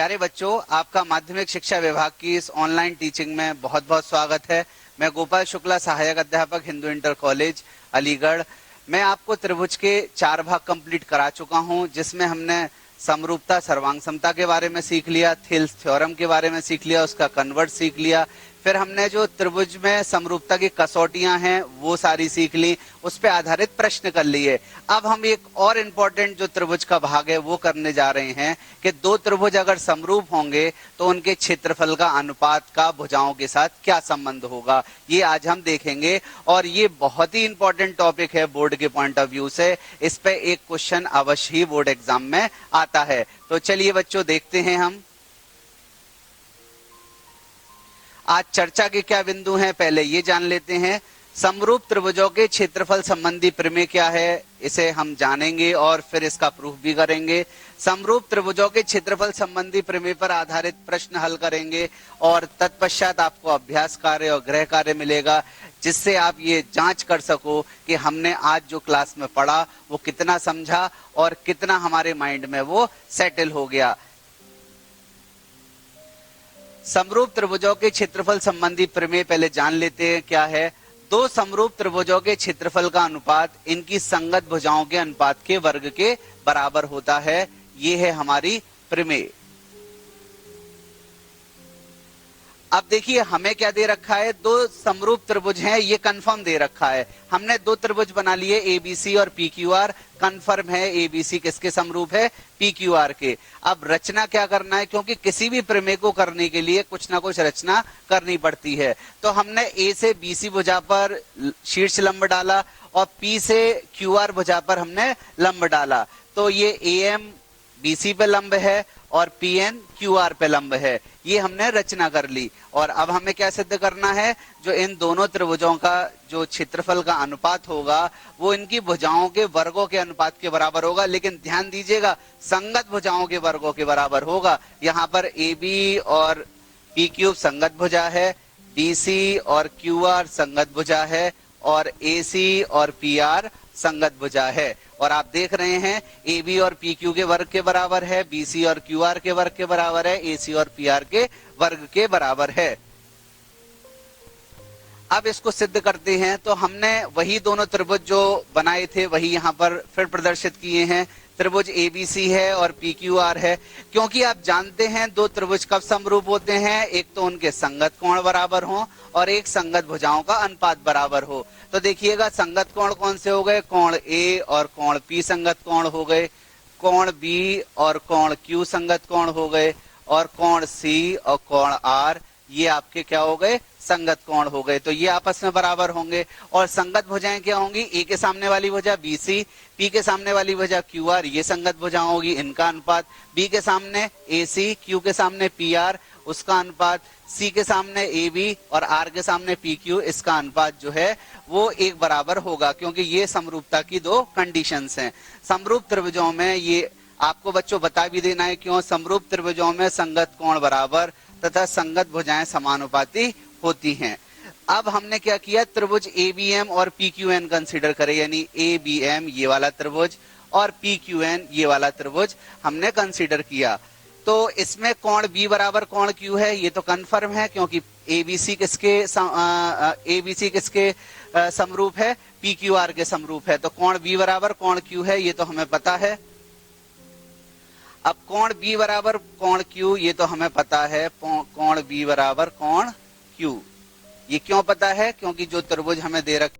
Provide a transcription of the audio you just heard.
प्यारे बच्चों, आपका माध्यमिक शिक्षा विभाग की इस ऑनलाइन टीचिंग में बहुत बहुत स्वागत है। मैं गोपाल शुक्ला, सहायक अध्यापक, हिंदू इंटर कॉलेज अलीगढ़। मैं आपको त्रिभुज के 4 भाग कंप्लीट करा चुका हूं, जिसमें हमने समरूपता सर्वांग समता के बारे में सीख लिया, थिल्स थ्योरम के बारे में सीख लिया, उसका कन्वर्ट सीख लिया। फिर हमने जो त्रिभुज में समरूपता की कसौटियां हैं वो सारी सीख ली, उस पर आधारित प्रश्न कर लिए। अब हम एक और इम्पोर्टेंट जो त्रिभुज का भाग है वो करने जा रहे हैं कि दो त्रिभुज अगर समरूप होंगे तो उनके क्षेत्रफल का अनुपात का भुजाओं के साथ क्या संबंध होगा, ये आज हम देखेंगे। और ये बहुत ही इंपॉर्टेंट टॉपिक है बोर्ड के पॉइंट ऑफ व्यू से। इस पे एक क्वेश्चन अवश्य ही बोर्ड एग्जाम में आता है। तो चलिए बच्चों, देखते हैं हम आज चर्चा के क्या बिंदु हैं। पहले ये जान लेते हैं, समरूप त्रिभुजों के क्षेत्रफल संबंधी प्रमेय क्या है, इसे हम जानेंगे और फिर इसका प्रूफ भी करेंगे। समरूप त्रिभुजों के क्षेत्रफल संबंधी प्रमेय पर आधारित प्रश्न हल करेंगे और तत्पश्चात आपको अभ्यास कार्य और गृह कार्य मिलेगा, जिससे आप ये जांच कर सको कि हमने आज जो क्लास में पढ़ा वो कितना समझा और कितना हमारे माइंड में वो सेटल हो गया। समरूप त्रिभुजों के क्षेत्रफल संबंधी प्रमेय पहले जान लेते हैं क्या है। दो समरूप त्रिभुजों के क्षेत्रफल का अनुपात इनकी संगत भुजाओं के अनुपात के वर्ग के बराबर होता है। ये है हमारी प्रमेय। अब देखिए हमें क्या दे रखा है, दो समरूप त्रिभुज हैं, ये कंफर्म दे रखा है। हमने दो त्रिभुज बना लिए एबीसी और पीक्यूआर। कंफर्म है एबीसी किसके समरूप है, पीक्यूआर के। अब रचना क्या करना है, क्योंकि किसी भी प्रमेय को करने के लिए कुछ ना कुछ रचना करनी पड़ती है। तो हमने ए से बीसी भुजा पर शीर्ष लंब डाला और पी से क्यूआर भुजा पर हमने लंब डाला। तो ये एएम बीसी पे लंब है और पीएन क्यूआर पे लंब है। ये हमने रचना कर ली। और अब हमें क्या सिद्ध करना है, जो इन दोनों त्रिभुजों का जो क्षेत्रफल का अनुपात होगा वो इनकी भुजाओं के वर्गों के अनुपात के बराबर होगा। लेकिन ध्यान दीजिएगा, संगत भुजाओं के वर्गों के बराबर होगा। यहाँ पर ए बी और पी क्यूब संगत भुजा है, बीसी और क्यूआर संगत भुजा है और एसी और पीआर संगत भुजा है। और आप देख रहे हैं ए बी और पी क्यू के वर्ग के बराबर है, बीसी और क्यूआर के वर्ग के बराबर है, एसी और पीआर के वर्ग के बराबर है। अब इसको सिद्ध करते हैं। तो हमने वही दोनों त्रिभुज जो बनाए थे वही यहाँ पर फिर प्रदर्शित किए हैं। त्रिभुज एबीसी है और पीक्यूआर है। क्योंकि आप जानते हैं दो त्रिभुज कब समरूप होते हैं, एक तो उनके संगत कोण बराबर हो और एक संगत भुजाओं का अनुपात बराबर हो। तो देखिएगा संगत कोण कौन से हो गए, कोण ए और कोण पी संगत कोण हो गए, कोण बी और कोण क्यू संगत कोण हो गए, और कोण सी और कोण आर ये आपके क्या हो गए, संगत कोण हो गए। तो ये आपस में बराबर होंगे। और संगत भुजाएं क्या होंगी, ए के सामने वाली भुजा बीसी, पी के सामने वाली भुजा क्यूआर, ये संगत भुजा होगी, इनका अनुपात। बी के सामने एसी, क्यू के सामने पीआर, उसका अनुपात। सी के सामने ए बी और आर के सामने पी क्यू, इसका अनुपात जो है वो एक बराबर होगा, क्योंकि ये समरूपता की दो कंडीशंस हैं। समरूप त्रिभुजों में ये आपको बच्चों बता भी देना है क्यों। समरूप त्रिभुजों में संगत कोण बराबर तथा संगत भुजाएं समानुपाती होती हैं। अब हमने क्या किया, त्रिभुज एबीएम और पीक्यूएन कंसीडर करें, यानी एबीएम ये वाला त्रिभुज और पीक्यूएन ये वाला त्रिभुज हमने कंसीडर किया। तो इसमें कोण बी बराबर कोण क्यू है, ये तो कंफर्म है, क्योंकि एबीसी किसके समरूप है, पीक्यूआर के समरूप है। तो कोण बी बराबर कोण क्यू है, ये तो हमें पता है। अब कोण बी बराबर कोण क्यू ये तो हमें पता है, कोण बी बराबर कोण क्यू। ये क्यों पता है, क्योंकि जो त्रिभुज हमें दे रखे